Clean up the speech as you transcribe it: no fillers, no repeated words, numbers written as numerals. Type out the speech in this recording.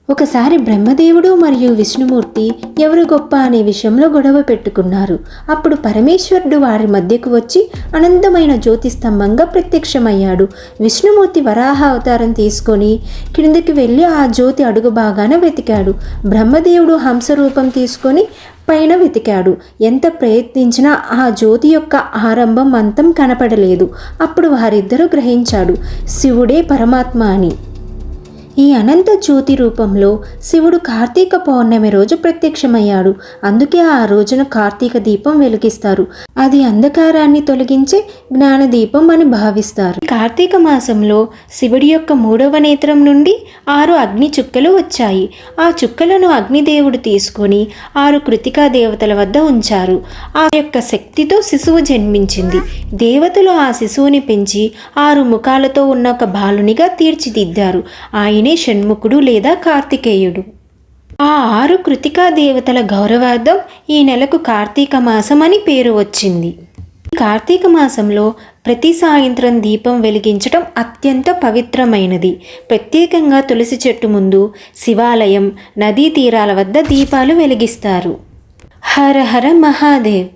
ఒకసారి బ్రహ్మదేవుడు మరియు విష్ణుమూర్తి ఎవరు గొప్ప అనే విషయంలో గొడవ పెట్టుకున్నారు. అప్పుడు పరమేశ్వరుడు వారి మధ్యకు వచ్చి అనంతమైన జ్యోతిస్తంభంగా ప్రత్యక్షమయ్యాడు. విష్ణుమూర్తి వరాహ అవతారం తీసుకొని కిందకి వెళ్ళి ఆ జ్యోతి అడుగు భాగాన వెతికాడు. బ్రహ్మదేవుడు హంస రూపం తీసుకొని పైన వెతికాడు. ఎంత ప్రయత్నించినా ఆ జ్యోతి యొక్క ఆరంభం అంతం కనపడలేదు. అప్పుడు వారిద్దరూ గ్రహించాడు శివుడే పరమాత్మ అని. ఈ అనంత జ్యోతి రూపంలో శివుడు కార్తీక పౌర్ణమి రోజు ప్రత్యక్షమయ్యాడు. అందుకే ఆ రోజున కార్తీక దీపం వెలిగిస్తారు. అది అంధకారాన్ని తొలగించే జ్ఞానదీపం అని భావిస్తారు. కార్తీక మాసంలో శివుడి యొక్క 3వ నేత్రం నుండి 6 అగ్ని చుక్కలు వచ్చాయి. ఆ చుక్కలను అగ్నిదేవుడు తీసుకొని 6 కృతికా దేవతల వద్ద ఉంచారు. ఆ యొక్క శక్తితో శిశువు జన్మించింది. దేవతలు ఆ శిశువుని పెంచి 6 ముఖాలతో ఉన్న ఒక బాలునిగా తీర్చిదిద్దారు. ఆయనే షణ్ముఖుడు లేదా కార్తికేయుడు. ఆ 6 కృతికా దేవతల గౌరవార్థం ఈ నెలకు కార్తీక మాసం అని పేరు వచ్చింది. కార్తీక మాసంలో ప్రతి సాయంత్రం దీపం వెలిగించడం అత్యంత పవిత్రమైనది. ప్రత్యేకంగా తులసి చెట్టు ముందు, శివాలయం, నదీ తీరాల వద్ద దీపాలు వెలిగిస్తారు. హర హర మహాదేవ్.